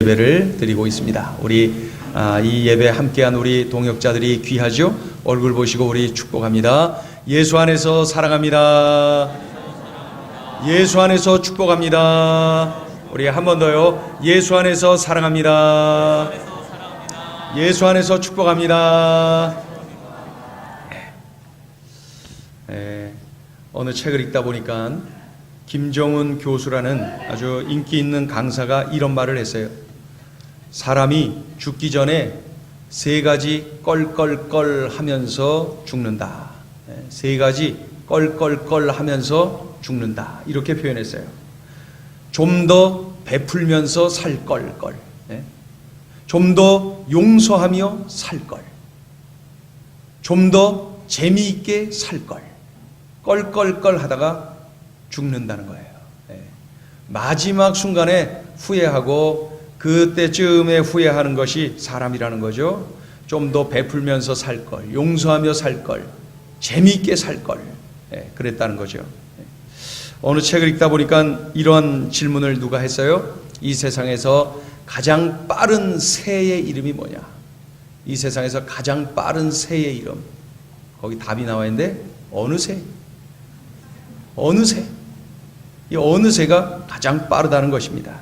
예배를 드리고 있습니다. 우리 이 예배 함께한 우리 동역자들이 귀하죠? 얼굴 보시고 우리 축복합니다. 예수 안에서 사랑합니다. 예수 안에서 축복합니다. 우리 한 번 더요. 예수 안에서 사랑합니다. 예수 안에서 축복합니다. 어느 책을 읽다 보니까 김정은 교수라는 아주 인기 있는 강사가 이런 말을 했어요. 사람이 죽기 전에 3가지 껄껄껄 하면서 죽는다. 3가지 껄껄껄 하면서 죽는다. 이렇게 표현했어요. 좀 더 베풀면서 살 껄껄. 좀 더 용서하며 살 걸. 좀 더 재미있게 살 걸. 껄껄껄 하다가 죽는다는 거예요. 마지막 순간에 후회하고 그때쯤에 후회하는 것이 사람이라는 거죠. 좀 더 베풀면서 살 걸, 용서하며 살 걸, 재미있게 살 걸, 그랬다는 거죠. 어느 책을 읽다 보니까 이런 질문을 누가 했어요? 이 세상에서 가장 빠른 새의 이름이 뭐냐? 이 세상에서 가장 빠른 새의 이름. 거기 답이 나와 있는데 어느 새? 어느 새? 이 어느 새가 가장 빠르다는 것입니다.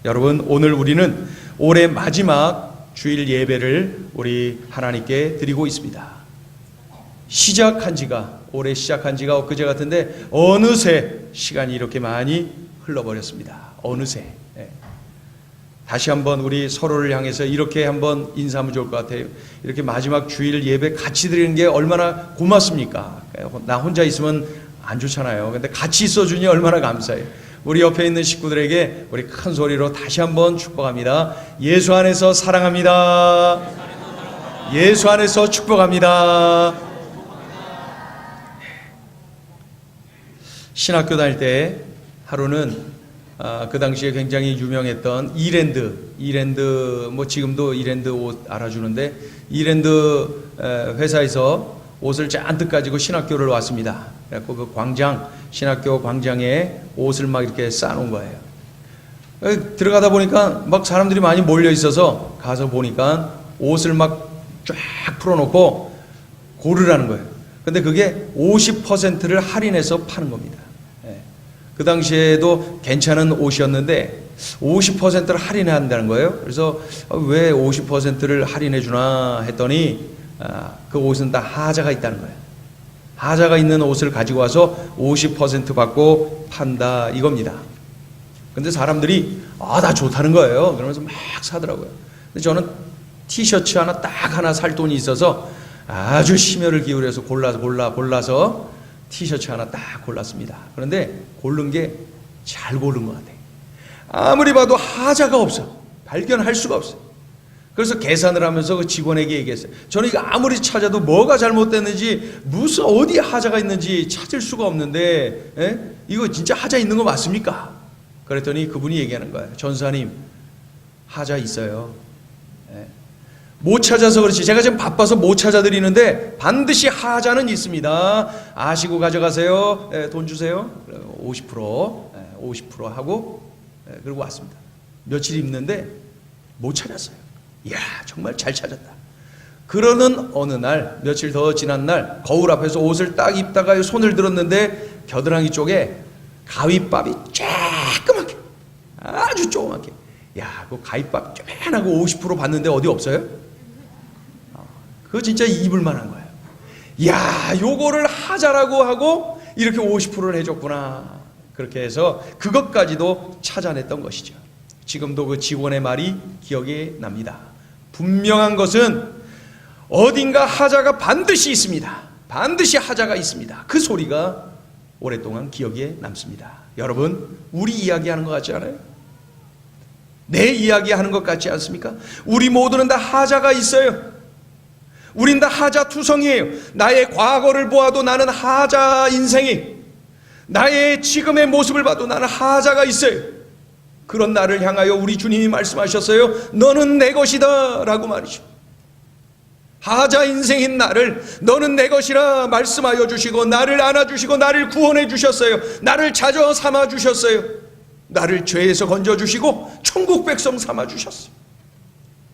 여러분, 오늘 우리는 올해 마지막 주일 예배를 우리 하나님께 드리고 있습니다. 올해 시작한 지가 엊그제 같은데 어느새 시간이 이렇게 많이 흘러버렸습니다. 어느새. 다시 한번 우리 서로를 향해서 이렇게 한번 인사하면 좋을 것 같아요. 이렇게 마지막 주일 예배 같이 드리는 게 얼마나 고맙습니까? 나 혼자 있으면 안 좋잖아요. 근데 같이 있어주니 얼마나 감사해요. 우리 옆에 있는 식구들에게 우리 큰 소리로 다시 한번 축복합니다. 예수 안에서 사랑합니다. 예수 안에서 축복합니다. 신학교 다닐 때 하루는 그 당시에 굉장히 유명했던 이랜드 뭐 지금도 이랜드 옷 알아주는데 이랜드 회사에서 옷을 잔뜩 가지고 신학교를 왔습니다. 그래서 그 신학교 광장에 옷을 막 이렇게 쌓아놓은 거예요. 들어가다 보니까 막 사람들이 많이 몰려 있어서 가서 보니까 옷을 막 쫙 풀어놓고 고르라는 거예요. 근데 그게 50%를 할인해서 파는 겁니다. 그 당시에도 괜찮은 옷이었는데 50%를 할인한다는 거예요. 그래서 왜 50%를 할인해 주나 했더니 그 옷은 다 하자가 있다는 거예요. 하자가 있는 옷을 가지고 와서 50% 받고 판다 이겁니다. 근데 사람들이 다 좋다는 거예요. 그러면서 막 사더라고요. 근데 저는 티셔츠 하나 살 돈이 있어서 아주 심혈을 기울여서 골라서 티셔츠 하나 딱 골랐습니다. 그런데 고른 게 잘 고른 것 같아요. 아무리 봐도 하자가 없어. 발견할 수가 없어요. 그래서 계산을 하면서 그 직원에게 얘기했어요. 저는 이거 아무리 찾아도 뭐가 잘못됐는지 무슨 어디에 하자가 있는지 찾을 수가 없는데 이거 진짜 하자 있는 거 맞습니까? 그랬더니 그분이 얘기하는 거예요. 전사님, 하자 있어요. 못 찾아서 그렇지. 제가 지금 바빠서 못 찾아드리는데 반드시 하자는 있습니다. 아시고 가져가세요. 돈 주세요. 50% 하고 그리고 왔습니다. 며칠 입는데 못 찾았어요. 이야, 정말 잘 찾았다. 그러는 어느 날, 며칠 더 지난 날 거울 앞에서 옷을 딱 입다가 손을 들었는데 겨드랑이 쪽에 가위밥이 조그맣게, 아주 조그맣게, 야, 그 가위밥 쪼맨하고 50% 받는데 어디 없어요? 그거 진짜 입을 만한 거예요. 야, 요거를 하자라고 하고 이렇게 50%를 해줬구나. 그렇게 해서 그것까지도 찾아냈던 것이죠. 지금도 그 직원의 말이 기억이 납니다. 분명한 것은 어딘가 하자가 반드시 있습니다. 반드시 하자가 있습니다. 그 소리가 오랫동안 기억에 남습니다. 여러분, 우리 이야기하는 것 같지 않아요? 내 이야기하는 것 같지 않습니까? 우리 모두는 다 하자가 있어요. 우린 다 하자 투성이에요. 나의 과거를 보아도 나는 하자 인생이, 나의 지금의 모습을 봐도 나는 하자가 있어요. 그런 나를 향하여 우리 주님이 말씀하셨어요. 너는 내 것이다 라고 말이죠. 하자 인생인 나를 너는 내 것이라 말씀하여 주시고 나를 안아주시고 나를 구원해 주셨어요. 나를 찾아 삼아 주셨어요. 나를 죄에서 건져주시고 천국 백성 삼아주셨어요.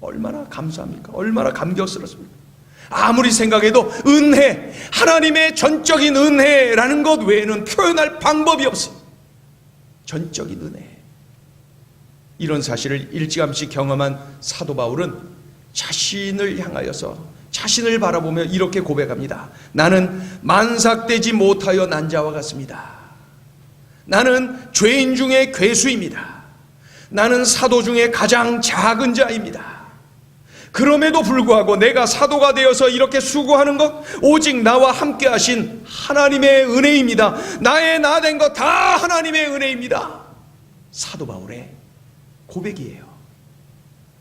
얼마나 감사합니까? 얼마나 감격스럽습니까? 아무리 생각해도 은혜, 하나님의 전적인 은혜라는 것 외에는 표현할 방법이 없어요. 전적인 은혜. 이런 사실을 일찌감치 경험한 사도 바울은 자신을 향하여서 자신을 바라보며 이렇게 고백합니다. 나는 만삭되지 못하여 난 자와 같습니다. 나는 죄인 중에 괴수입니다. 나는 사도 중에 가장 작은 자입니다. 그럼에도 불구하고 내가 사도가 되어서 이렇게 수고하는 것 오직 나와 함께 하신 하나님의 은혜입니다. 나의 나 된 것 다 하나님의 은혜입니다. 사도 바울의 고백이에요.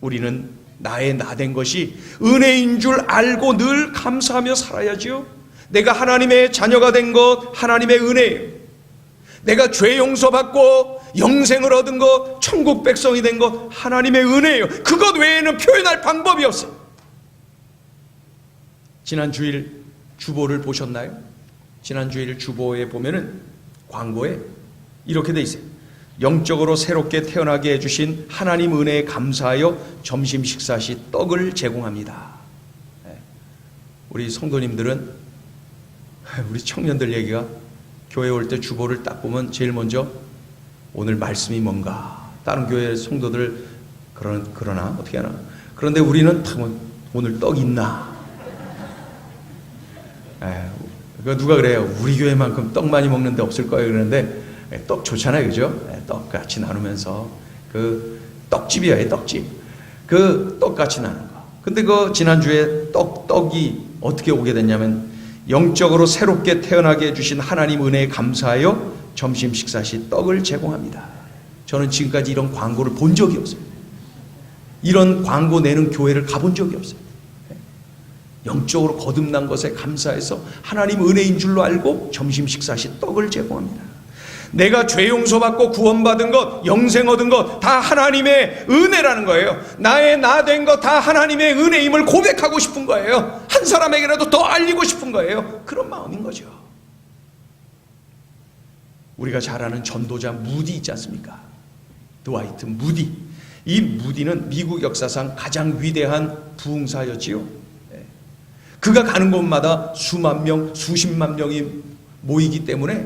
우리는 나의 나 된 것이 은혜인 줄 알고 늘 감사하며 살아야지요. 내가 하나님의 자녀가 된 것 하나님의 은혜예요. 내가 죄 용서받고 영생을 얻은 것, 천국 백성이 된 것 하나님의 은혜예요. 그것 외에는 표현할 방법이 없어요. 지난 주일 주보를 보셨나요? 지난 주일 주보에 보면은 광고에 이렇게 돼 있어요. 영적으로 새롭게 태어나게 해주신 하나님 은혜에 감사하여 점심 식사 시 떡을 제공합니다. 우리 성도님들은, 우리 청년들 얘기가 교회 올 때 주보를 딱 보면 제일 먼저 오늘 말씀이 뭔가, 다른 교회 성도들 그러나 어떻게 하나, 그런데 우리는 오늘 떡 있나? 누가 그래요? 우리 교회만큼 떡 많이 먹는 데 없을 거예요. 그러는데 떡 좋잖아요, 그죠? 떡 같이 나누면서 그 떡집이에요, 떡집. 그 떡 같이 나누는 거. 근데 그 지난주에 떡이 어떻게 오게 됐냐면 영적으로 새롭게 태어나게 해주신 하나님 은혜에 감사하여 점심 식사 시 떡을 제공합니다. 저는 지금까지 이런 광고를 본 적이 없어요. 이런 광고 내는 교회를 가본 적이 없어요. 영적으로 거듭난 것에 감사해서 하나님 은혜인 줄로 알고 점심 식사 시 떡을 제공합니다. 내가 죄 용서받고 구원받은 것, 영생 얻은 것 다 하나님의 은혜라는 거예요. 나의 나 된 것 다 하나님의 은혜임을 고백하고 싶은 거예요. 한 사람에게라도 더 알리고 싶은 거예요. 그런 마음인 거죠. 우리가 잘 아는 전도자 무디 있지 않습니까? 드와이트 무디. 이 무디는 미국 역사상 가장 위대한 부흥사였지요. 그가 가는 곳마다 수만 명, 수십만 명이 모이기 때문에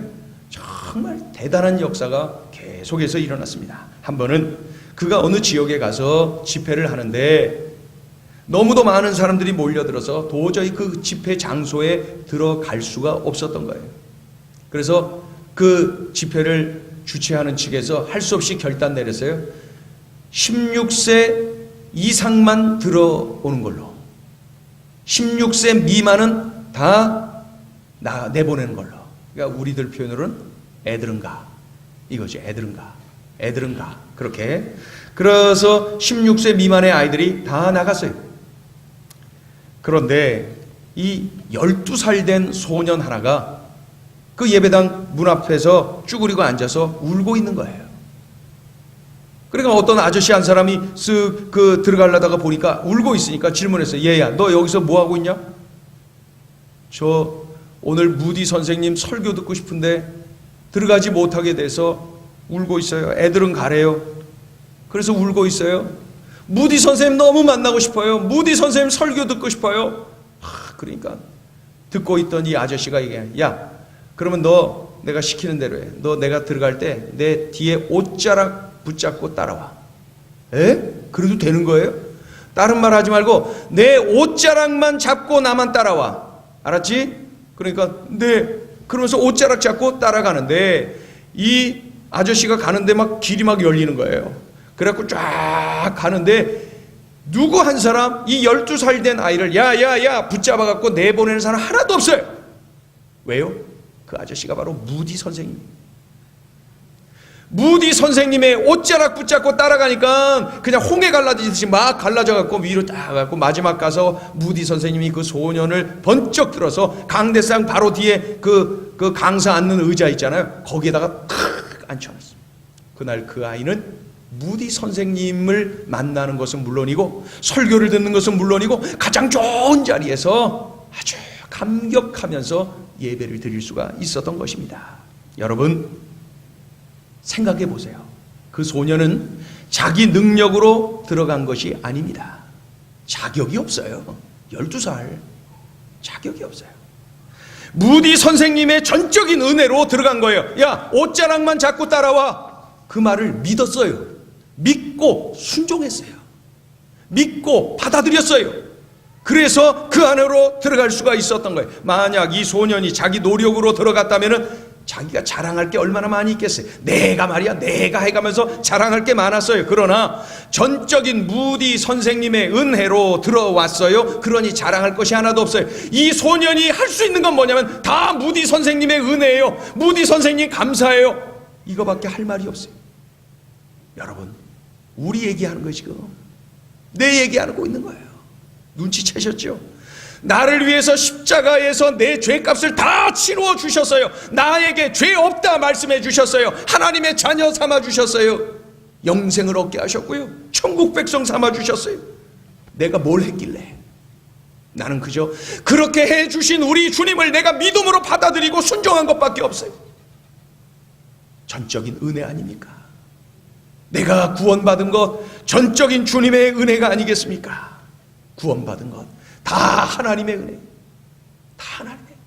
정말 대단한 역사가 계속해서 일어났습니다. 한 번은 그가 어느 지역에 가서 집회를 하는데 너무도 많은 사람들이 몰려들어서 도저히 그 집회 장소에 들어갈 수가 없었던 거예요. 그래서 그 집회를 주최하는 측에서 할 수 없이 결단 내렸어요. 16세 이상만 들어오는 걸로, 16세 미만은 다 내보내는 걸로. 그러니까 우리들 표현으로는 애들은 가, 이거죠. 애들은 가. 그렇게. 그래서 16세 미만의 아이들이 다 나갔어요. 그런데 이 12살 된 소년 하나가 그 예배당 문 앞에서 쭈그리고 앉아서 울고 있는 거예요. 그러니까 어떤 아저씨 한 사람이 쓱 들어가려다가 보니까 울고 있으니까 질문했어요. 얘야, 너 여기서 뭐 하고 있냐? 저 오늘 무디 선생님 설교 듣고 싶은데 들어가지 못하게 돼서 울고 있어요. 애들은 가래요. 그래서 울고 있어요. 무디 선생님 너무 만나고 싶어요. 무디 선생님 설교 듣고 싶어요. 그러니까 듣고 있던 이 아저씨가 얘기해. 야, 그러면 너 내가 시키는 대로 해. 너 내가 들어갈 때 내 뒤에 옷자락 붙잡고 따라와. 에? 그래도 되는 거예요? 다른 말 하지 말고 내 옷자락만 잡고 나만 따라와. 알았지? 그러니까 네. 그러면서 옷자락 잡고 따라가는데 이 아저씨가 가는데 막 길이 막 열리는 거예요. 그래갖고 쫙 가는데 누구 한 사람, 이 12살 된 아이를 야 붙잡아갖고 내보내는 사람 하나도 없어요. 왜요? 그 아저씨가 바로 무디 선생님이에요. 무디 선생님의 옷자락 붙잡고 따라가니까 그냥 홍해 갈라지듯이 막 갈라져갖고 위로 딱 가고 마지막 가서 무디 선생님이 그 소년을 번쩍 들어서 강대상 바로 뒤에 그 강사 앉는 의자 있잖아요. 거기에다가 탁 앉혀놨어요. 그날 그 아이는 무디 선생님을 만나는 것은 물론이고 설교를 듣는 것은 물론이고 가장 좋은 자리에서 아주 감격하면서 예배를 드릴 수가 있었던 것입니다. 여러분 생각해 보세요. 그 소년은 자기 능력으로 들어간 것이 아닙니다. 자격이 없어요. 12살. 자격이 없어요. 무디 선생님의 전적인 은혜로 들어간 거예요. 야, 옷자락만 자꾸 따라와. 그 말을 믿었어요. 믿고 순종했어요. 믿고 받아들였어요. 그래서 그 안으로 들어갈 수가 있었던 거예요. 만약 이 소년이 자기 노력으로 들어갔다면 자기가 자랑할 게 얼마나 많이 있겠어요. 내가 말이야, 내가 해가면서 자랑할 게 많았어요. 그러나 전적인 무디 선생님의 은혜로 들어왔어요. 그러니 자랑할 것이 하나도 없어요. 이 소년이 할 수 있는 건 뭐냐면 다 무디 선생님의 은혜예요. 무디 선생님 감사해요. 이거밖에 할 말이 없어요. 여러분, 우리 얘기하는 거예요. 지금 내 얘기하고 있는 거예요. 눈치채셨죠? 나를 위해서 십자가에서 내 죄값을 다 치루어 주셨어요. 나에게 죄 없다 말씀해 주셨어요. 하나님의 자녀 삼아 주셨어요. 영생을 얻게 하셨고요. 천국 백성 삼아 주셨어요. 내가 뭘 했길래? 나는 그저 그렇게 해 주신 우리 주님을 내가 믿음으로 받아들이고 순종한 것밖에 없어요. 전적인 은혜 아닙니까? 내가 구원받은 것 전적인 주님의 은혜가 아니겠습니까? 구원받은 것 다 하나님의 은혜. 다 하나님의 은혜.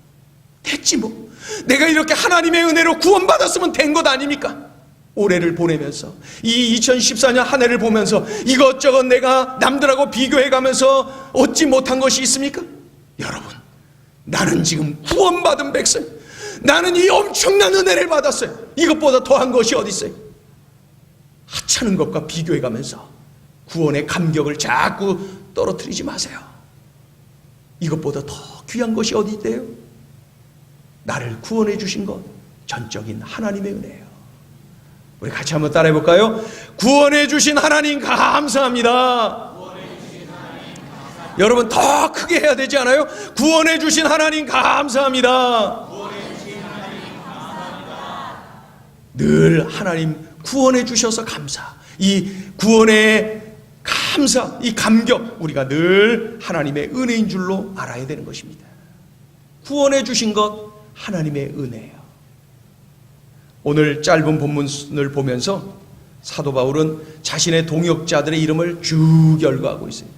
됐지 뭐. 내가 이렇게 하나님의 은혜로 구원받았으면 된 것 아닙니까? 올해를 보내면서 이 2014년 한 해를 보면서 이것저것 내가 남들하고 비교해가면서 얻지 못한 것이 있습니까? 여러분, 나는 지금 구원받은 백성, 나는 이 엄청난 은혜를 받았어요. 이것보다 더한 것이 어디 있어요? 하찮은 것과 비교해가면서 구원의 감격을 자꾸 떨어뜨리지 마세요. 이것보다 더 귀한 것이 어디 있대요? 나를 구원해 주신 것 전적인 하나님의 은혜예요. 우리 같이 한번 따라해 볼까요? 구원해 주신 하나님 감사합니다. 여러분, 더 크게 해야 되지 않아요? 구원해 주신 하나님 감사합니다. 늘 하나님 구원해 주셔서 감사. 이 구원의 감사, 이 감격, 우리가 늘 하나님의 은혜인 줄로 알아야 되는 것입니다. 구원해 주신 것 하나님의 은혜예요. 오늘 짧은 본문을 보면서 사도 바울은 자신의 동역자들의 이름을 쭉 열거하고 있어요.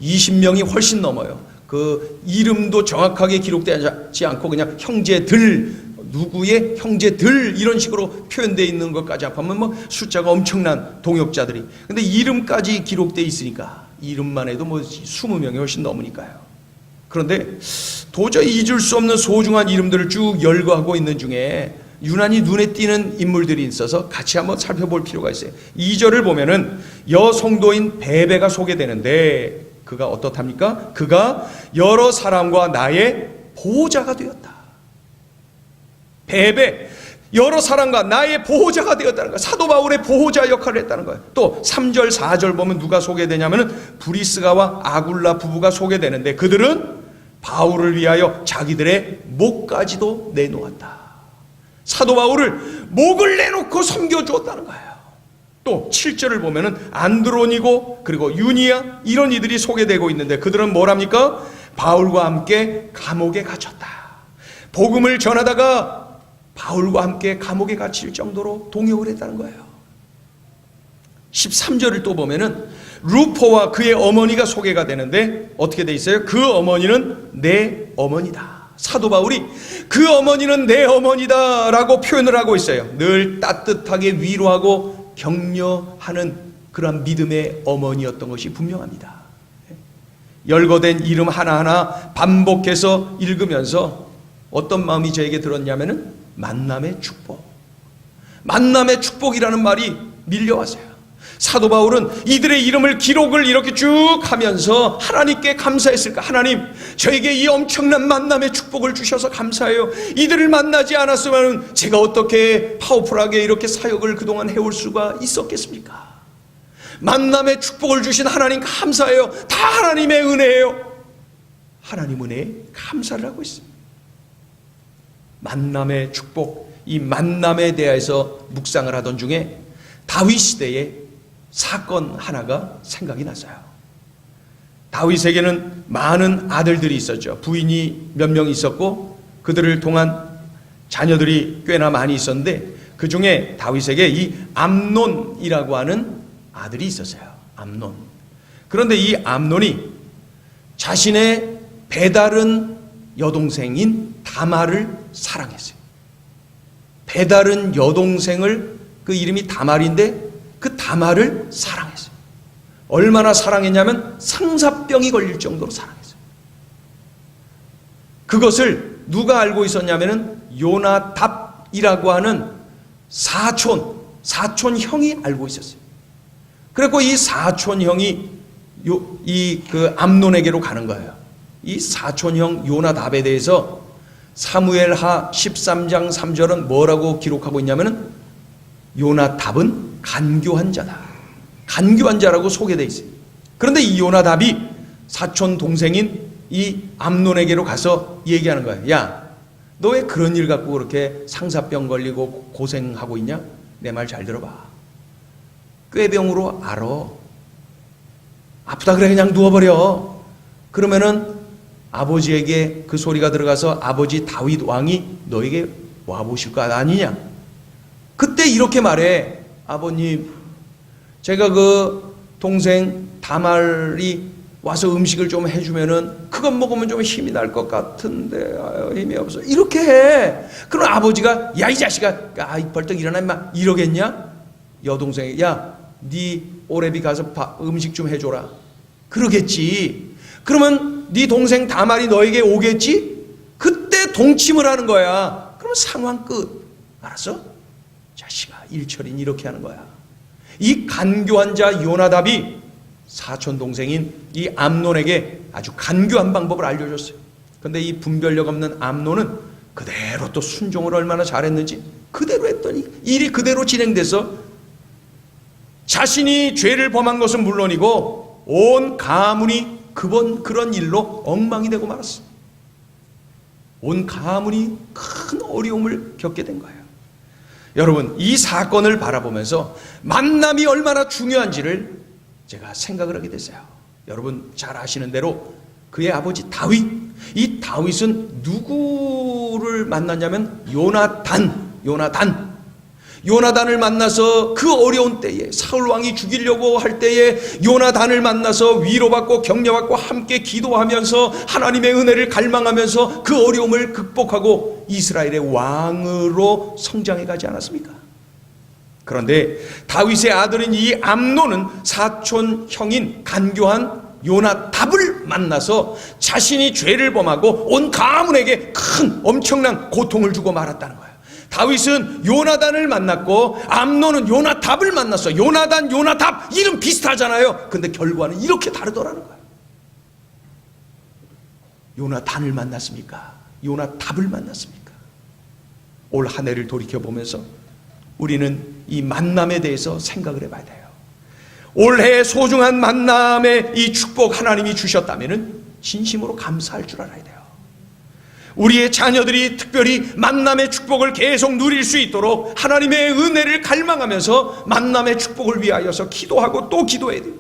20명이 훨씬 넘어요. 그 이름도 정확하게 기록되지 않고 그냥 형제들, 누구의 형제들 이런 식으로 표현되어 있는 것까지 합하면 뭐 숫자가 엄청난 동역자들이, 근데 이름까지 기록되어 있으니까 이름만 해도 뭐 20명이 훨씬 넘으니까요. 그런데 도저히 잊을 수 없는 소중한 이름들을 쭉 열거하고 있는 중에 유난히 눈에 띄는 인물들이 있어서 같이 한번 살펴볼 필요가 있어요. 2절을 보면은 여성도인 베베가 소개되는데 그가 어떻답니까? 그가 여러 사람과 나의 보호자가 되었다. 베베, 여러 사람과 나의 보호자가 되었다는 거예요. 사도 바울의 보호자 역할을 했다는 거예요. 또 3절 4절 보면 누가 소개되냐면 브리스가와 아굴라 부부가 소개되는데 그들은 바울을 위하여 자기들의 목까지도 내놓았다. 사도 바울을 목을 내놓고 섬겨주었다는 거예요. 또 7절을 보면은 안드로니고 그리고 유니아 이런 이들이 소개되고 있는데 그들은 뭐랍니까? 바울과 함께 감옥에 갇혔다. 복음을 전하다가 바울과 함께 감옥에 갇힐 정도로 동역을 했다는 거예요. 13절을 또 보면은 루포와 그의 어머니가 소개가 되는데 어떻게 돼 있어요? 그 어머니는 내 어머니다. 사도 바울이 그 어머니는 내 어머니다 라고 표현을 하고 있어요. 늘 따뜻하게 위로하고 격려하는 그런 믿음의 어머니였던 것이 분명합니다. 열거된 이름 하나하나 반복해서 읽으면서 어떤 마음이 저에게 들었냐면은 만남의 축복. 만남의 축복이라는 말이 밀려왔어요. 사도 바울은 이들의 이름을 기록을 이렇게 쭉 하면서 하나님께 감사했을까? 하나님, 저에게 이 엄청난 만남의 축복을 주셔서 감사해요. 이들을 만나지 않았으면 제가 어떻게 파워풀하게 이렇게 사역을 그동안 해올 수가 있었겠습니까? 만남의 축복을 주신 하나님 감사해요. 다 하나님의 은혜예요. 하나님 은혜에 감사를 하고 있습니다. 만남의 축복, 이 만남에 대해서 묵상을 하던 중에 다윗 시대의 사건 하나가 생각이 났어요. 다윗에게는 많은 아들들이 있었죠. 부인이 몇 명 있었고 그들을 통한 자녀들이 꽤나 많이 있었는데 그 중에 다윗에게 이 암논이라고 하는 아들이 있었어요. 암논. 그런데 이 암논이 자신의 배다른 여동생인 다말을 사랑했어요. 배다른 여동생을, 그 이름이 다말인데 그 다말을 사랑했어요. 얼마나 사랑했냐면 상사병이 걸릴 정도로 사랑했어요. 그것을 누가 알고 있었냐면은 요나답이라고 하는 사촌 형이 알고 있었어요. 그리고 이 사촌 형이 그 암논에게로 가는 거예요. 이 사촌 형 요나답에 대해서 사무엘하 13장 3절은 뭐라고 기록하고 있냐면은 요나답은 간교한 자다. 간교한 자라고 소개되어 있어요. 그런데 이 요나답이 사촌 동생인 이 암논에게로 가서 얘기하는 거예요. 야, 너 왜 그런 일 갖고 그렇게 상사병 걸리고 고생하고 있냐? 내 말 잘 들어봐. 꾀병으로 앓아. 아프다 그래 그냥 누워버려. 그러면은 아버지에게 그 소리가 들어가서 아버지 다윗 왕이 너에게 와보실 거 아니냐? 그때 이렇게 말해. 아버님, 제가 그 동생 다말이 와서 음식을 좀 해주면은 그것 먹으면 좀 힘이 날 것 같은데 힘이 없어. 이렇게 해. 그럼 아버지가 야 이 자식아, 벌떡 일어나 임마 이러겠냐? 여동생이 야, 네 오래비 가서 음식 좀 해줘라. 그러겠지. 그러면 네 동생 다말이 너에게 오겠지? 그때 동침을 하는 거야. 그러면 상황 끝. 알았어? 자식아, 일처리는 이렇게 하는 거야. 이 간교한 자 요나답이 사촌 동생인 이 암논에게 아주 간교한 방법을 알려줬어요. 근데 이 분별력 없는 암논은 그대로 또 순종을 얼마나 잘했는지 그대로 했더니 일이 그대로 진행돼서 자신이 죄를 범한 것은 물론이고 온 가문이 그런 일로 엉망이 되고 말았어. 온 가문이 큰 어려움을 겪게 된 거예요. 여러분, 이 사건을 바라보면서 만남이 얼마나 중요한지를 제가 생각을 하게 됐어요. 여러분 잘 아시는 대로 그의 아버지 다윗, 이 다윗은 누구를 만났냐면 요나단을 만나서 그 어려운 때에 사울 왕이 죽이려고 할 때에 요나단을 만나서 위로받고 격려받고 함께 기도하면서 하나님의 은혜를 갈망하면서 그 어려움을 극복하고 이스라엘의 왕으로 성장해 가지 않았습니까? 그런데 다윗의 아들인 이 암논은 사촌 형인 간교한 요나답을 만나서 자신이 죄를 범하고 온 가문에게 큰 엄청난 고통을 주고 말았다는 거예요. 다윗은 요나단을 만났고 암논은 요나답을 만났어. 요나단, 요나답 이름 비슷하잖아요. 근데 결과는 이렇게 다르더라는 거예요. 요나단을 만났습니까? 요나답을 만났습니까? 올 한 해를 돌이켜보면서 우리는 이 만남에 대해서 생각을 해봐야 돼요. 올해 소중한 만남의 이 축복 하나님이 주셨다면 진심으로 감사할 줄 알아야 돼요. 우리의 자녀들이 특별히 만남의 축복을 계속 누릴 수 있도록 하나님의 은혜를 갈망하면서 만남의 축복을 위하여서 기도하고 또 기도해야 돼요.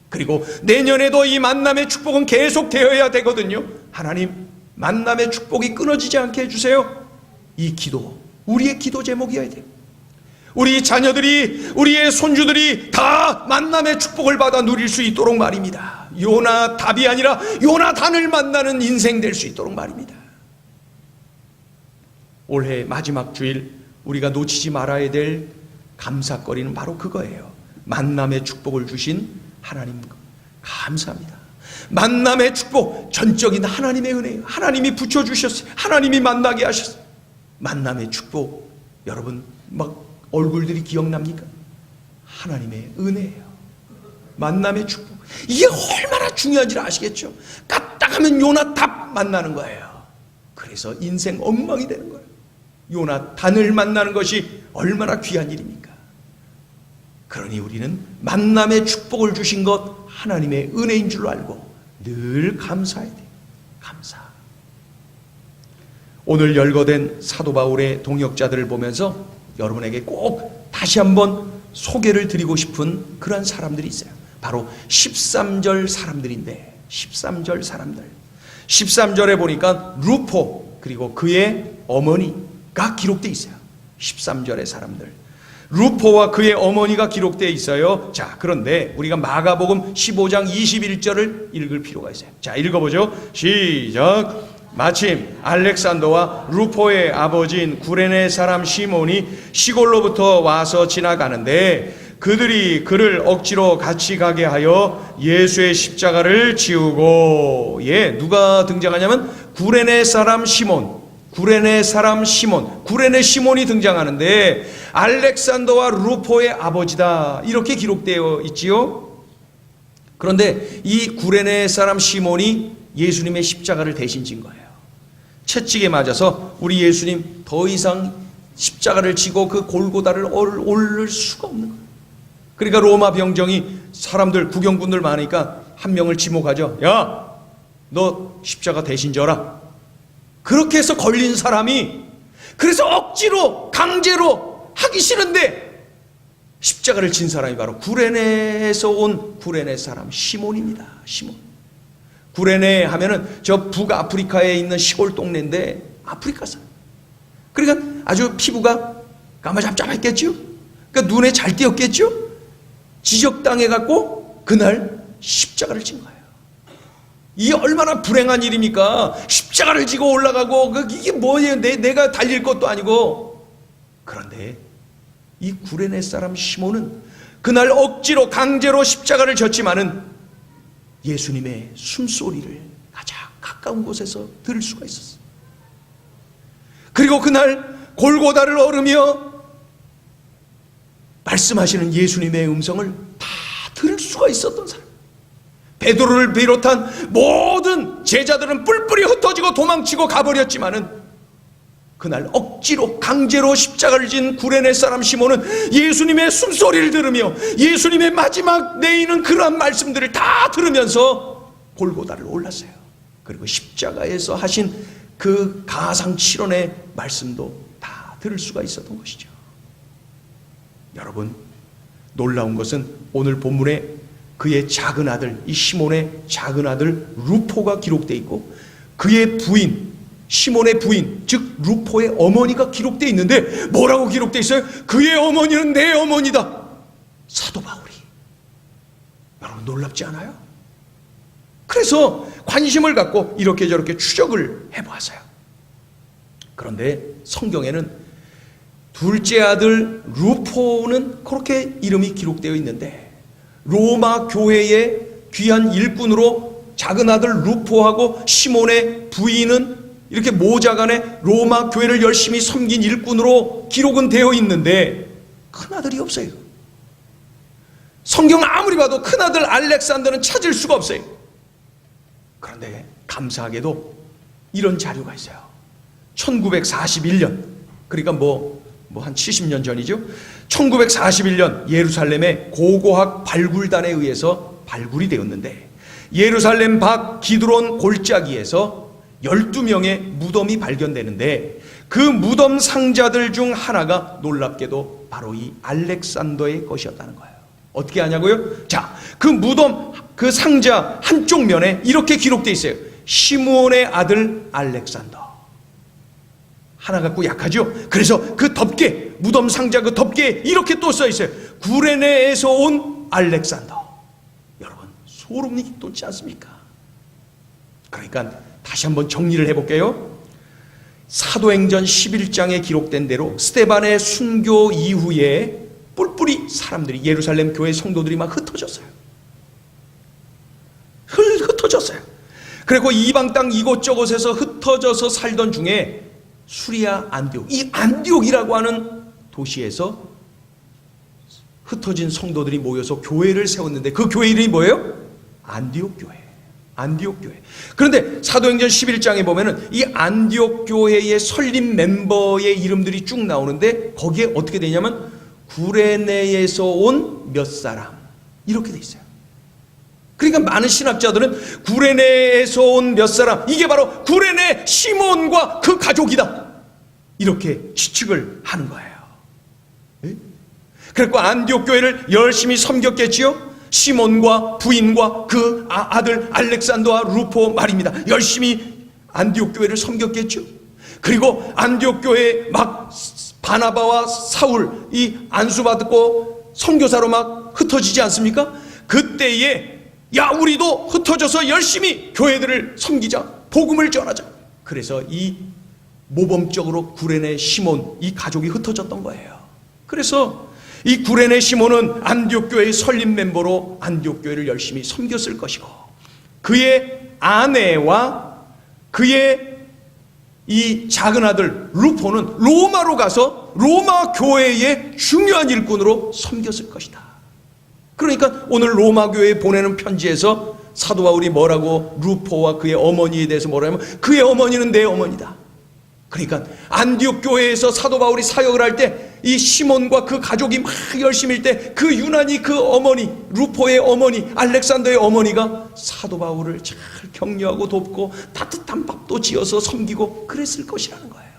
그리고 내년에도 이 만남의 축복은 계속 되어야 되거든요. 하나님, 만남의 축복이 끊어지지 않게 해주세요. 이 기도, 우리의 기도 제목이어야 돼요. 우리 자녀들이, 우리의 손주들이 다 만남의 축복을 받아 누릴 수 있도록 말입니다. 요나답이 아니라 요나단을 만나는 인생 될 수 있도록 말입니다. 올해 마지막 주일 우리가 놓치지 말아야 될 감사거리는 바로 그거예요. 만남의 축복을 주신 하나님 감사합니다. 만남의 축복, 전적인 하나님의 은혜예요. 하나님이 붙여주셨어요. 하나님이 만나게 하셨어요. 만남의 축복, 여러분 막 얼굴들이 기억납니까? 하나님의 은혜예요. 만남의 축복, 이게 얼마나 중요한지를 아시겠죠? 까딱하면 요나답 만나는 거예요. 그래서 인생 엉망이 되는 거예요. 요나단을 만나는 것이 얼마나 귀한 일입니까? 그러니 우리는 만남의 축복을 주신 것 하나님의 은혜인 줄로 알고 늘 감사해야 돼요. 감사. 오늘 열거된 사도 바울의 동역자들을 보면서 여러분에게 꼭 다시 한번 소개를 드리고 싶은 그런 사람들이 있어요. 바로 13절 사람들인데, 13절 사람들. 13절에 보니까 루포 그리고 그의 어머니가 기록되어 있어요. 13절의 사람들, 루포와 그의 어머니가 기록되어 있어요. 자, 그런데 우리가 마가복음 15장 21절을 읽을 필요가 있어요. 자, 읽어보죠. 시작. 마침 알렉산더와 루포의 아버지인 구레네 사람 시몬이 시골로부터 와서 지나가는데 그들이 그를 억지로 같이 가게 하여 예수의 십자가를 지우고, 누가 등장하냐면 구레네 사람 시몬, 구레네 시몬이 등장하는데 알렉산더와 루포의 아버지다, 이렇게 기록되어 있지요. 그런데 이 구레네 사람 시몬이 예수님의 십자가를 대신 진 거예요. 채찍에 맞아서 우리 예수님 더 이상 십자가를 지고 그 골고다를 오를 수가 없는 거예요. 그러니까 로마 병정이 사람들, 구경꾼들 많으니까 한 명을 지목하죠. 야, 너 십자가 대신 져라. 그렇게 해서 걸린 사람이, 그래서 억지로 강제로 하기 싫은데 십자가를 진 사람이 바로 구레네에서 온 구레네 사람 시몬입니다. 시몬. 구레네 하면은 저 북아프리카에 있는 시골 동네인데 아프리카 사람. 그러니까 아주 피부가 까마잡잡했겠죠. 그러니까 눈에 잘 띄었겠죠. 지적당해갖고 그날 십자가를 진 거예요. 이게 얼마나 불행한 일입니까? 십자가를 지고 올라가고, 이게 뭐예요? 내가 달릴 것도 아니고. 그런데 이 구레네 사람 시몬은 그날 억지로 강제로 십자가를 졌지만은 예수님의 숨소리를 가장 가까운 곳에서 들을 수가 있었어요. 그리고 그날 골고다를 오르며 말씀하시는 예수님의 음성을 다 들을 수가 있었던 사람. 베드로를 비롯한 모든 제자들은 뿔뿔이 흩어지고 도망치고 가버렸지만은 그날 억지로 강제로 십자가를 진 구레네 사람 시몬은 예수님의 숨소리를 들으며 예수님의 마지막 내이는 그러한 말씀들을 다 들으면서 골고다를 올랐어요. 그리고 십자가에서 하신 그 가상칠언의 말씀도 다 들을 수가 있었던 것이죠. 여러분, 놀라운 것은 오늘 본문에 그의 작은 아들, 이 시몬의 작은 아들 루포가 기록되어 있고 그의 부인, 시몬의 부인, 즉 루포의 어머니가 기록되어 있는데 뭐라고 기록되어 있어요? 그의 어머니는 내 어머니다. 사도 바울이. 여러분, 놀랍지 않아요? 그래서 관심을 갖고 이렇게 저렇게 추적을 해보았어요. 그런데 성경에는 둘째 아들 루포는 그렇게 이름이 기록되어 있는데 로마 교회의 귀한 일꾼으로 작은 아들 루포하고 시몬의 부인은 이렇게 모자간에 로마 교회를 열심히 섬긴 일꾼으로 기록은 되어 있는데 큰아들이 없어요. 성경 아무리 봐도 큰아들 알렉산더는 찾을 수가 없어요. 그런데 감사하게도 이런 자료가 있어요. 1941년, 그러니까 한 70년 전이죠. 1941년 예루살렘의 고고학 발굴단에 의해서 발굴이 되었는데 예루살렘 밖 기드론 골짜기에서 12명의 무덤이 발견되는데 그 무덤 상자들 중 하나가 놀랍게도 바로 이 알렉산더의 것이었다는 거예요. 어떻게 하냐고요? 자, 그 무덤, 그 상자 한쪽 면에 이렇게 기록되어 있어요. 시므온의 아들 알렉산더. 하나 갖고 약하죠? 그래서 그 덮개, 무덤 상자 그 덮개에 이렇게 또 써 있어요. 구레네에서 온 알렉산더. 여러분, 소름이 돋지 않습니까? 그러니까 다시 한번 정리를 해볼게요. 사도행전 11장에 기록된 대로 스데반의 순교 이후에 뿔뿔이 사람들이, 예루살렘 교회 성도들이 막 흩어졌어요. 흩어졌어요. 그리고 이방 땅 이곳저곳에서 흩어져서 살던 중에 수리아 안디옥, 이 안디옥이라고 하는 도시에서 흩어진 성도들이 모여서 교회를 세웠는데 그 교회 이름이 뭐예요? 안디옥 교회. 안디옥 교회. 그런데 사도행전 11장에 보면은 이 안디옥 교회의 설립 멤버의 이름들이 쭉 나오는데 거기에 어떻게 되냐면 구레네에서 온 몇 사람 이렇게 돼 있어요. 그러니까 많은 신학자들은 구레네에서 온 몇 사람, 이게 바로 구레네 시몬과 그 가족이다, 이렇게 추측을 하는 거예요. 그래서 안디옥 교회를 열심히 섬겼겠지요. 시몬과 부인과 그 아들 알렉산더와 루포 말입니다. 열심히 안디옥 교회를 섬겼겠죠. 그리고 안디옥 교회에 막 바나바와 사울 이 안수받고 선교사로 막 흩어지지 않습니까? 그때에 야 우리도 흩어져서 열심히 교회들을 섬기자, 복음을 전하자. 그래서 이 모범적으로 구레네 시몬 이 가족이 흩어졌던 거예요. 그래서 이 구레네 시몬은 안디옥 교회의 설립 멤버로 안디옥 교회를 열심히 섬겼을 것이고, 그의 아내와 그의 이 작은 아들 루포는 로마로 가서 로마 교회의 중요한 일꾼으로 섬겼을 것이다. 그러니까 오늘 로마 교회에 보내는 편지에서 사도 바울이 뭐라고 루포와 그의 어머니에 대해서 뭐라고 하면 그의 어머니는 내 어머니다. 그러니까 안디옥 교회에서 사도 바울이 사역을 할 때 이 시몬과 그 가족이 막 열심히 일 때 그 유난히 그 어머니 루포의 어머니 알렉산더의 어머니가 사도 바울을 잘 격려하고 돕고 따뜻한 밥도 지어서 섬기고 그랬을 것이라는 거예요.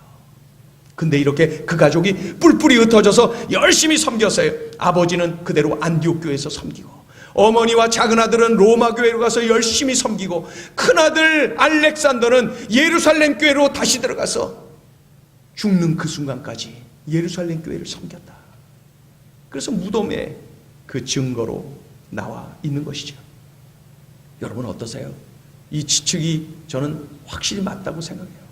근데 이렇게 그 가족이 뿔뿔이 흩어져서 열심히 섬겼어요. 아버지는 그대로 안디옥 교회에서 섬기고, 어머니와 작은 아들은 로마 교회로 가서 열심히 섬기고, 큰 아들 알렉산더는 예루살렘 교회로 다시 들어가서 죽는 그 순간까지 예루살렘 교회를 섬겼다. 그래서 무덤에 그 증거로 나와 있는 것이죠. 여러분 어떠세요? 이 지측이 저는 확실히 맞다고 생각해요.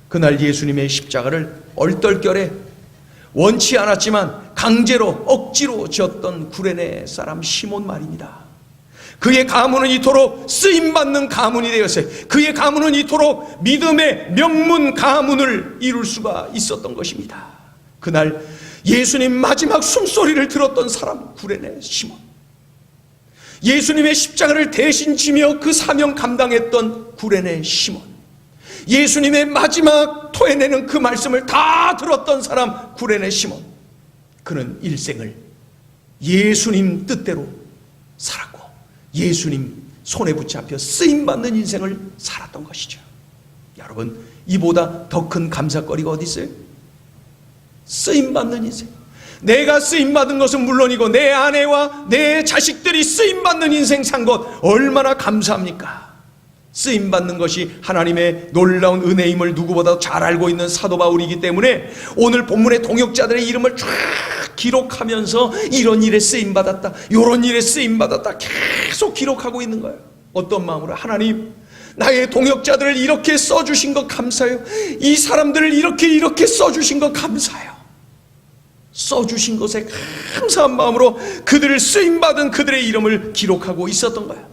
그날 예수님의 십자가를 얼떨결에 원치 않았지만 강제로 억지로 지었던 구레네 사람 시몬 말입니다. 그의 가문은 이토록 쓰임받는 가문이 되었어요. 그의 가문은 이토록 믿음의 명문 가문을 이룰 수가 있었던 것입니다. 그날 예수님 마지막 숨소리를 들었던 사람 구레네 시몬, 예수님의 십자가를 대신 지며 그 사명 감당했던 구레네 시몬, 예수님의 마지막 토해내는 그 말씀을 다 들었던 사람 구레네 시몬, 그는 일생을 예수님 뜻대로 살았고 예수님 손에 붙잡혀 쓰임받는 인생을 살았던 것이죠. 여러분 이보다 더 큰 감사거리가 어디 있어요? 쓰임받는 인생. 내가 쓰임받은 것은 물론이고 내 아내와 내 자식들이 쓰임받는 인생 산 것 얼마나 감사합니까? 쓰임받는 것이 하나님의 놀라운 은혜임을 누구보다 잘 알고 있는 사도 바울이기 때문에 오늘 본문의 동역자들의 이름을 쫙 기록하면서 이런 일에 쓰임받았다, 이런 일에 쓰임받았다 계속 기록하고 있는 거예요. 어떤 마음으로? 하나님 나의 동역자들을 이렇게 써주신 것 감사해요. 이 사람들을 이렇게 써주신 것 감사해요. 써주신 것에 감사한 마음으로 그들을 쓰임받은 그들의 이름을 기록하고 있었던 거예요.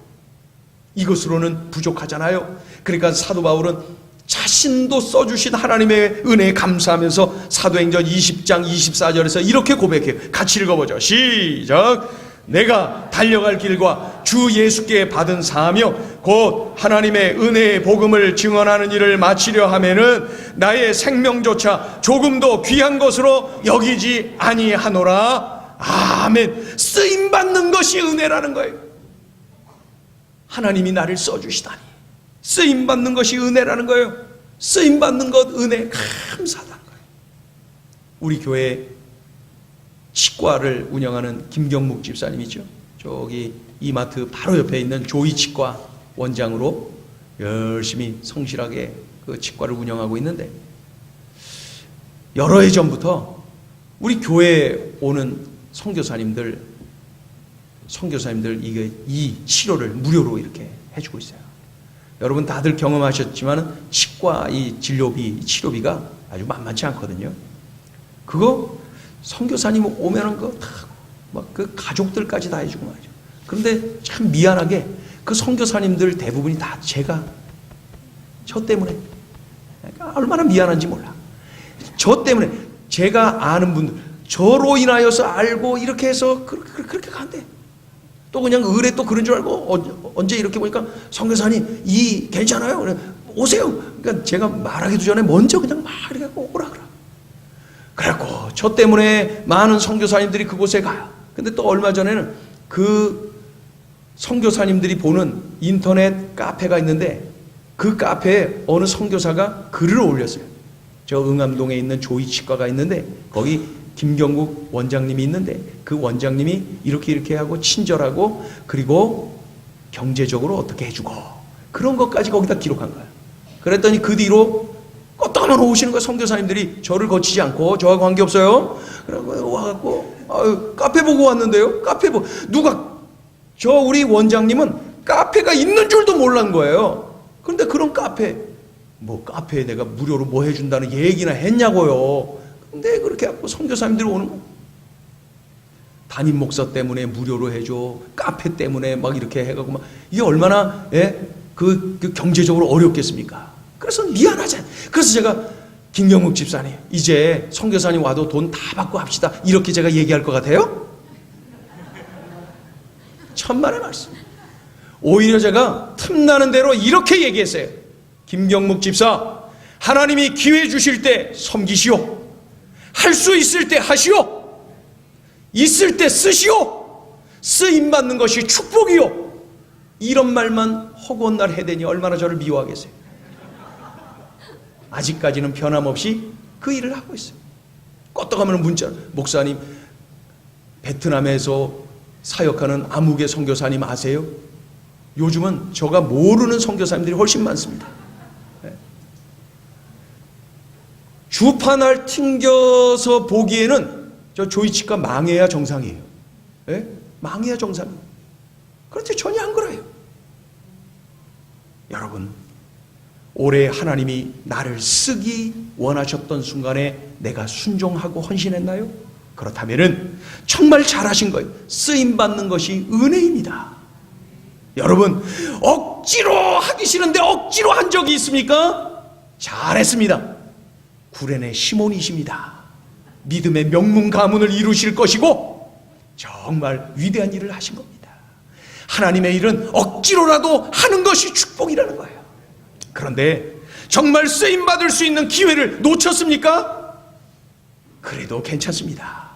이것으로는 부족하잖아요. 그러니까 사도 바울은 자신도 써주신 하나님의 은혜에 감사하면서 사도행전 20장 24절에서 이렇게 고백해요. 같이 읽어보죠. 시작. 내가 달려갈 길과 주 예수께 받은 사하며 곧 하나님의 은혜의 복음을 증언하는 일을 마치려 하면은 나의 생명조차 조금도 귀한 것으로 여기지 아니하노라. 아멘. 쓰임받는 것이 은혜라는 거예요. 하나님이 나를 써주시다니 쓰임받는 것이 은혜라는 거예요. 쓰임받는 것 은혜 감사하다는 거예요. 우리 교회 치과를 운영하는 김경묵 집사님이죠. 저기 이마트 바로 옆에 있는 조이 치과 원장으로 열심히 성실하게 그 치과를 운영하고 있는데, 여러 해 전부터 우리 교회에 오는 선교사님들 이게 이 치료를 무료로 이렇게 해주고 있어요. 여러분 다들 경험하셨지만 치과 이 진료비, 치료비가 아주 만만치 않거든요. 그거 선교사님 오면은 그거 다 막 그 가족들까지 다 해주고 말이죠. 그런데 참 미안하게 그 선교사님들 대부분이 다 저 때문에, 그러니까 얼마나 미안한지 몰라. 저 때문에 제가 아는 분들 저로 인하여서 알고 이렇게 해서 그렇게 간대. 또 그냥 의뢰 또 그런 줄 알고 언제 이렇게 보니까 선교사님 이 괜찮아요? 그래 오세요. 그러니까 제가 말하기도 전에 먼저 그냥 막 이렇게 오라 그래. 그래갖고 저 때문에 많은 선교사님들이 그곳에 가요. 근데 또 얼마 전에는 그 선교사님들이 보는 인터넷 카페가 있는데 그 카페에 어느 선교사가 글을 올렸어요. 저 응암동에 있는 조이 치과가 있는데 거기 김경국 원장님이 있는데 그 원장님이 이렇게 하고 친절하고 그리고 경제적으로 어떻게 해주고 그런 것까지 거기다 기록한 거야. 그랬더니 그 뒤로 껐다가만 오시는 거예요. 선교사님들이 저를 거치지 않고 저와 관계없어요. 그러고 와갖고 카페 보고 왔는데요. 카페 보고 누가 저 우리 원장님은 카페가 있는 줄도 몰란 거예요. 그런데 그런 카페에 내가 무료로 뭐 해준다는 얘기나 했냐고요. 근데 그렇게 하고 선교사님들이 오는 거. 담임 목사 때문에 무료로 해줘. 카페 때문에 막 이렇게 해가고 막 이게 얼마나 그 경제적으로 어렵겠습니까? 그래서 미안하잖아요. 그래서 제가 김경묵 집사님 이제 선교사님 와도 돈 다 받고 합시다. 이렇게 제가 얘기할 것 같아요? 천만의 말씀. 오히려 제가 틈나는 대로 이렇게 얘기했어요. 김경묵 집사, 하나님이 기회 주실 때 섬기시오. 할 수 있을 때 하시오. 있을 때 쓰시오. 쓰임 받는 것이 축복이요. 이런 말만 허구한 날 해대니 얼마나 저를 미워하겠어요. 아직까지는 변함없이 그 일을 하고 있어요. 껐다가면 문자, 목사님 베트남에서 사역하는 아무개 선교사님 아세요? 요즘은 저가 모르는 선교사님들이 훨씬 많습니다. 주판을 튕겨서 보기에는 저 조이치가 망해야 정상이에요. 망해야 정상이에요. 그런데 전혀 안 그래요. 여러분, 올해 하나님이 나를 쓰기 원하셨던 순간에 내가 순종하고 헌신했나요? 그렇다면은 정말 잘하신 거예요. 쓰임받는 것이 은혜입니다. 여러분, 억지로 하기 싫은데 억지로 한 적이 있습니까? 잘했습니다. 구레네 시몬이십니다. 믿음의 명문 가문을 이루실 것이고 정말 위대한 일을 하신 겁니다. 하나님의 일은 억지로라도 하는 것이 축복이라는 거예요. 그런데 정말 쓰임받을 수 있는 기회를 놓쳤습니까? 그래도 괜찮습니다.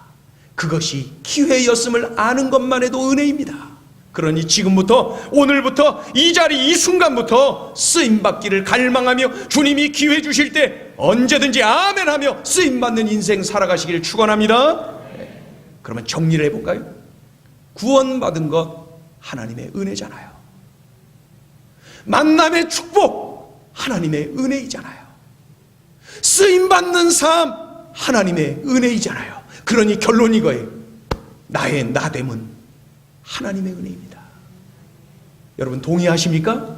그것이 기회였음을 아는 것만 해도 은혜입니다. 그러니 지금부터, 오늘부터, 이 자리 이 순간부터 쓰임받기를 갈망하며 주님이 기회 주실 때 언제든지 아멘하며 쓰임받는 인생 살아가시기를 축원합니다. 그러면 정리를 해볼까요? 구원받은 것 하나님의 은혜잖아요. 만남의 축복 하나님의 은혜이잖아요. 쓰임받는 삶 하나님의 은혜이잖아요. 그러니 결론이 이거예요. 나의 나됨은 하나님의 은혜입니다. 여러분 동의하십니까?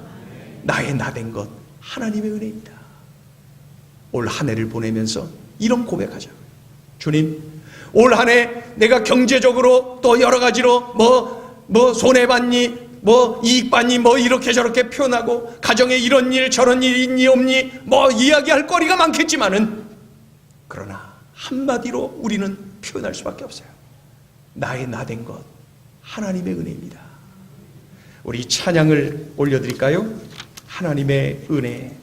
나의 나된 것 하나님의 은혜입니다. 올 한 해를 보내면서 이런 고백하자. 주님, 올 한 해 내가 경제적으로 또 여러 가지로 뭐 손해봤니, 뭐 이익봤니, 뭐 이렇게 저렇게 표현하고 가정에 이런 일 저런 일 있니 없니 뭐 이야기할 거리가 많겠지만은 그러나 한마디로 우리는 표현할 수밖에 없어요. 나의 나된 것 하나님의 은혜입니다. 우리 찬양을 올려드릴까요? 하나님의 은혜.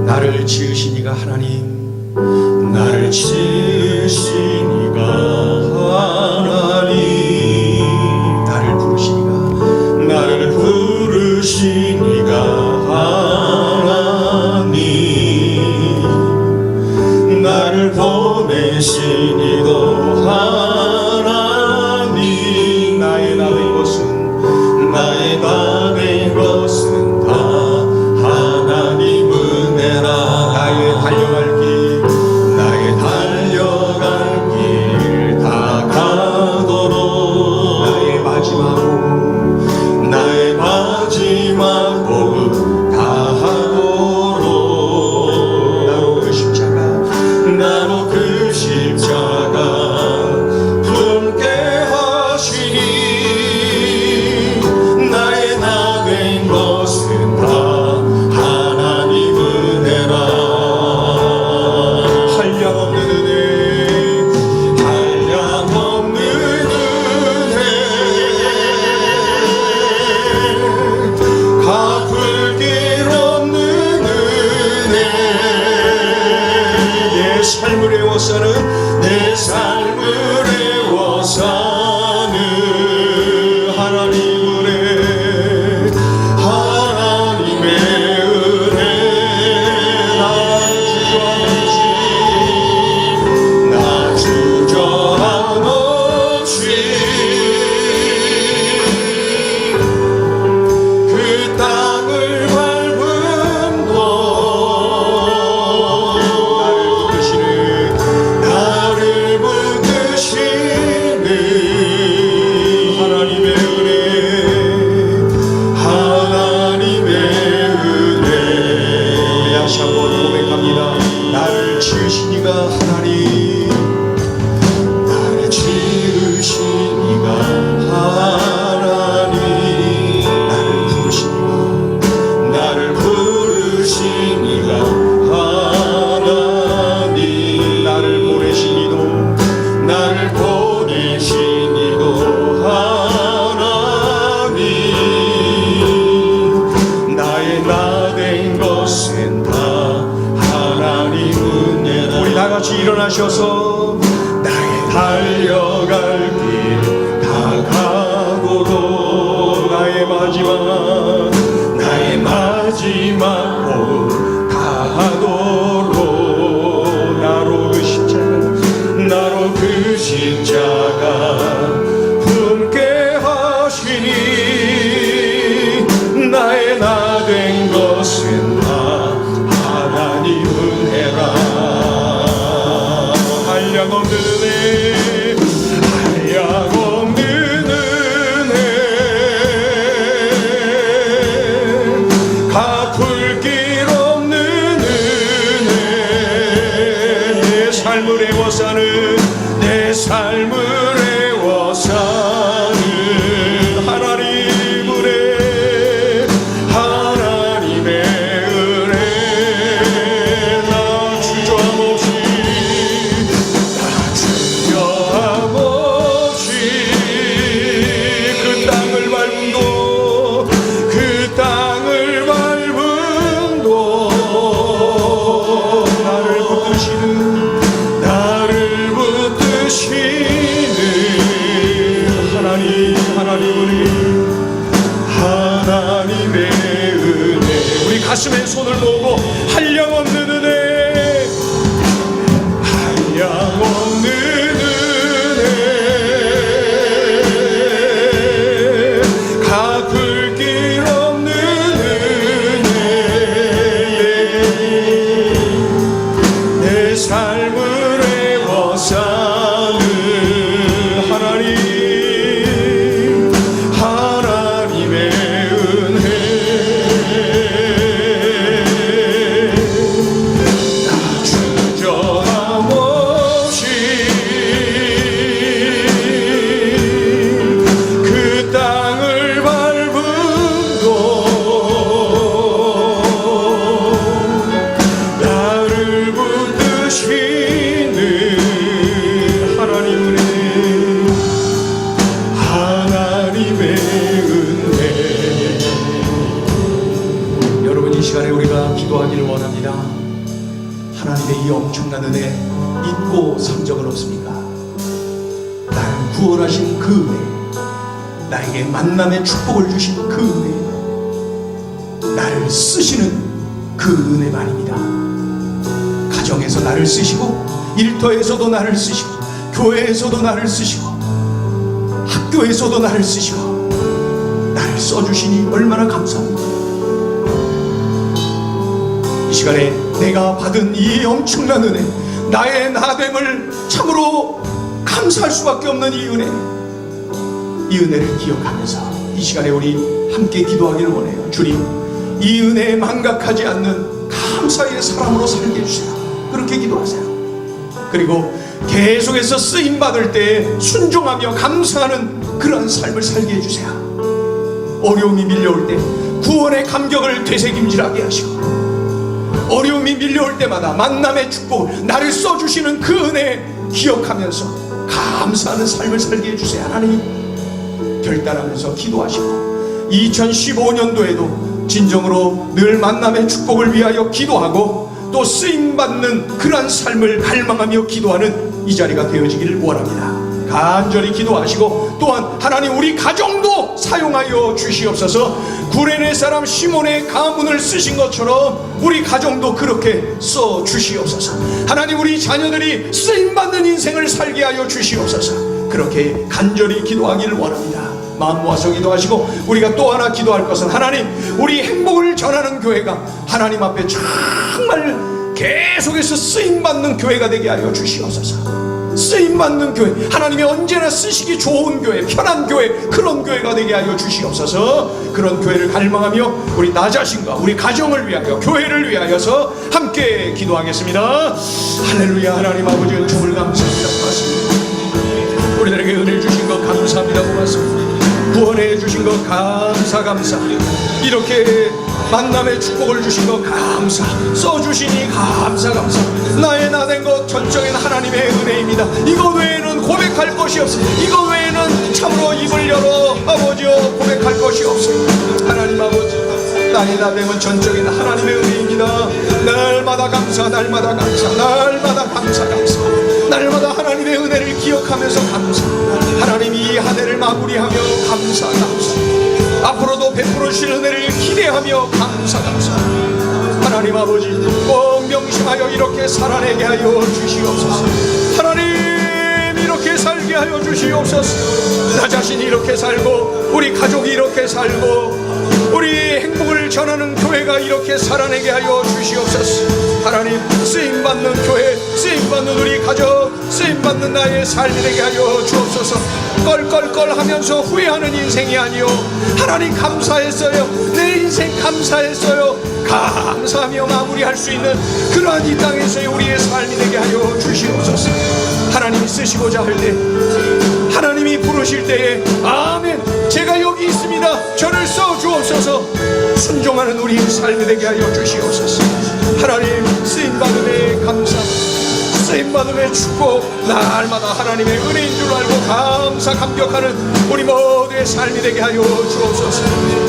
나를 지으신 이가 하나님, 나를 지으신 이가 하나님, 나를 부르신 이가, 나를 부르신 이가 하나님, 나를 보내신 이도 하나님. 나의 나된 것은, 나의 나된 것은 다 하나님 은혜라. 나의 달려갈 길, 나의 달려갈 길 다 가도록 나의 마지막 호흡, 나의 마지막 호흡 다 하도록 나로 그 십자가, 나로 그 십자가 품게 하시니 나의 나된 것은 다 하나님 은혜라. 한량없는 은혜, 한량없는 은혜, 갚을 길 없는 은혜. 내 삶을 애워 사는, 내 삶을 애워 사는 하나님 은혜, 하나님의 은혜. 나를 주저하는지 주셔서 나의 달려갈 길 다가고도 나의 마지막 봄 다하도록 나로 그 십자가 품게 하시니 나의 나 된 것은 다 하나님 은혜라. 한량없는 은혜, 한량없는 은혜, 갚을 길 없는 은혜. 내 삶을 애워싸는, 내 삶을 애워싸는 하나님 은혜, 하나님의 은혜. 나 주저함없이 그 땅을 밟은 도 나를 붙드시는 하나님의 은혜. 우리 가슴에 손을 놓고 한량없는 은혜, 한량없는 은혜, 갚을 길 없는 은혜. 내 삶을 애워싸는 하나님의 은혜. 나 주저함없이 그 땅을 밟은 도 나를 붙드시는 하나님의 은혜. 여러분, 이 시간에 우리가 기도하기를 원합니다. 하나님의 이 엄청난 은혜 잊고 산 적은 없습니까? 나를 구원하신 그 은혜, 나에게 만남의 축복을 주신 그 은혜, 나를 쓰시는 그 은혜 말입니다. 가정에서 나를 쓰시고, 일터에서도 나를 쓰시고, 교회에서도 나를 쓰시고, 학교에서도 나를 쓰시고, 나를 써주시니 얼마나 감사합니다. 이 시간에 내가 받은 이 엄청난 은혜, 나의 나됨을 참으로 감사할 수밖에 없는 이 은혜를 기억하면서 이 시간에 우리 함께 기도하기를 원해요. 주님, 이 은혜에 망각하지 않는 감사의 사람으로 살게 해주세요. 그렇게 기도하세요. 그리고 계속해서 쓰임받을 때 순종하며 감사하는 그런 삶을 살게 해주세요. 어려움이 밀려올 때 구원의 감격을 되새김질하게 하시고, 어려움이 밀려올 때마다 만남의 축복을, 나를 써주시는 그 은혜 기억하면서 감사하는 삶을 살게 해주세요. 하나님, 결단하면서 기도하시고 2015년도에도 진정으로 늘 만남의 축복을 위하여 기도하고 또 쓰임받는 그러한 삶을 갈망하며 기도하는 이 자리가 되어지기를 원합니다. 간절히 기도하시고, 또한 하나님 우리 가정도 사용하여 주시옵소서. 구레네 사람 시몬의 가문을 쓰신 것처럼 우리 가정도 그렇게 써 주시옵소서. 하나님 우리 자녀들이 쓰임받는 인생을 살게 하여 주시옵소서. 그렇게 간절히 기도하기를 원합니다. 마음 모아서 기도하시고, 우리가 또 하나 기도할 것은, 하나님 우리 행복을 전하는 교회가 하나님 앞에 정말 계속해서 쓰임받는 교회가 되게 하여 주시옵소서. 쓰임받는 교회, 하나님이 언제나 쓰시기 좋은 교회, 편한 교회, 그런 교회가 되게 하여 주시옵소서. 그런 교회를 갈망하며 우리 나 자신과 우리 가정을 위하여, 교회를 위하여서 함께 기도하겠습니다. 할렐루야. 하나님 아버지, 은총을 감사합니다. 고맙습니다. 우리들에게 은혜 주신 것 감사합니다. 고맙습니다. 구원해 주신 것 감사. 이렇게 만남의 축복을 주신 것 감사, 써주시니 감사. 나의 나 된 것 전적인 하나님의 은혜입니다. 이거 외에는 고백할 것이 없습니다. 이거 외에는 참으로 입을 열어 아버지여 고백할 것이 없습니다. 하나님 아버지, 나의 나됨은 전적인 하나님의 은혜입니다. 날마다 감사, 날마다 감사, 날마다 감사, 감사. 날마다 하나님의 은혜를 기억하면서 감사. 하나님이 이 한 해를 마무리하며 감사, 감사. 앞으로도 베풀어 주실 은혜를 기대하며 감사, 감사. 하나님 아버지, 꼭 명심하여 이렇게 살아내게 하여 주시옵소서. 하나님, 이렇게 살게 하여 주시옵소서. 나 자신이 이렇게 살고, 우리 가족이 이렇게 살고, 우리 행복을 전하는 교회가 이렇게 살아내게 하여 주시옵소서. 하나님, 쓰임받는 교회, 쓰임받는 우리 가족, 쓰임받는 나의 삶이 되게 하여 주옵소서. 껄껄껄 하면서 후회하는 인생이 아니요, 하나님 감사했어요, 내 인생 감사했어요, 감사하며 마무리할 수 있는 그러한 이 땅에서의 우리의 삶이 되게 하여 주시옵소서. 하나님이 쓰시고자 할 때, 하나님이 부르실 때에 아멘, 제가 여기 있습니다, 저를 써주옵소서. 순종하는 우리의 삶이 되게 하여 주시옵소서. 하나님, 쓰임받음에 감사, 쓰임받음의 축복, 날마다 하나님의 은혜인 줄 알고 감사 감격하는 우리 모두의 삶이 되게 하여 주옵소서.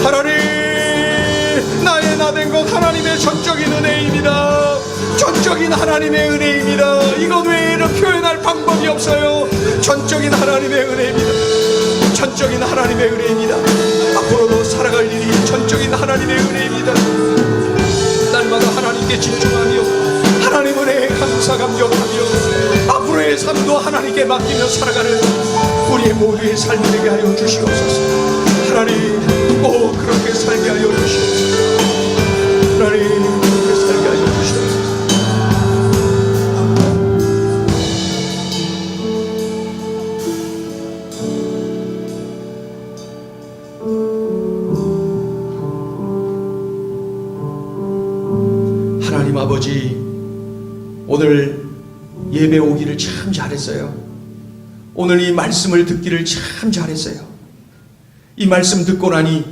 하나님, 나의 나된 것 하나님의 전적인 은혜입니다. 전적인 하나님의 은혜입니다. 이것 외에는 표현할 방법이 없어요. 전적인 하나님의 은혜입니다. 전적인 하나님의 은혜입니다. 앞으로도 살아갈 일이 전적인 하나님의 은혜입니다. 날마다 하나님께 집중하며 하나님 은혜에 감사 감격하며 앞으로의 삶도 하나님께 맡기며 살아가는 우리의 모두의 삶이 되게 하여 주시옵소서. 하나님, 꼭 그렇게 살게 하여 주시옵소서. 하나님, 그렇게 살게 하여 주시옵소서. 하나님 아버지, 오늘 예배 오기를 참 잘했어요. 오늘 이 말씀을 듣기를 참 잘했어요. 이 말씀 듣고 나니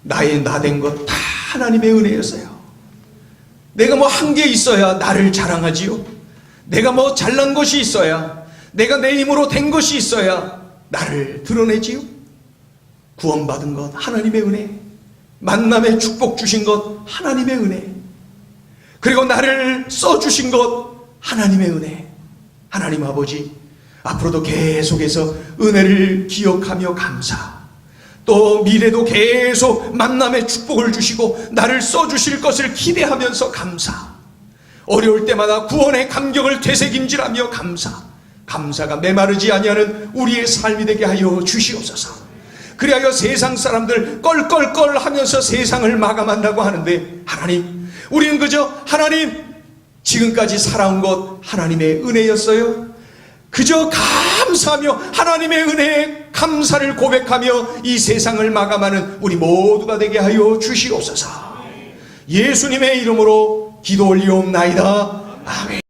나의 나된 것 다 하나님의 은혜였어요. 내가 뭐 한 게 있어야 나를 자랑하지요. 내가 뭐 잘난 것이 있어야, 내가 내 힘으로 된 것이 있어야 나를 드러내지요. 구원받은 것 하나님의 은혜, 만남의 축복 주신 것 하나님의 은혜, 그리고 나를 써주신 것 하나님의 은혜. 하나님 아버지, 앞으로도 계속해서 은혜를 기억하며 감사, 또 미래도 계속 만남의 축복을 주시고 나를 써주실 것을 기대하면서 감사, 어려울 때마다 구원의 감격을 되새김질하며 감사, 감사가 메마르지 아니하는 우리의 삶이 되게 하여 주시옵소서. 그리하여 세상 사람들 껄껄껄 하면서 세상을 마감한다고 하는데, 하나님, 우리는 그저 하나님, 지금까지 살아온 것 하나님의 은혜였어요. 그저 감사하며 하나님의 은혜에 감사를 고백하며 이 세상을 마감하는 우리 모두가 되게 하여 주시옵소서. 예수님의 이름으로 기도 올리옵나이다. 아멘.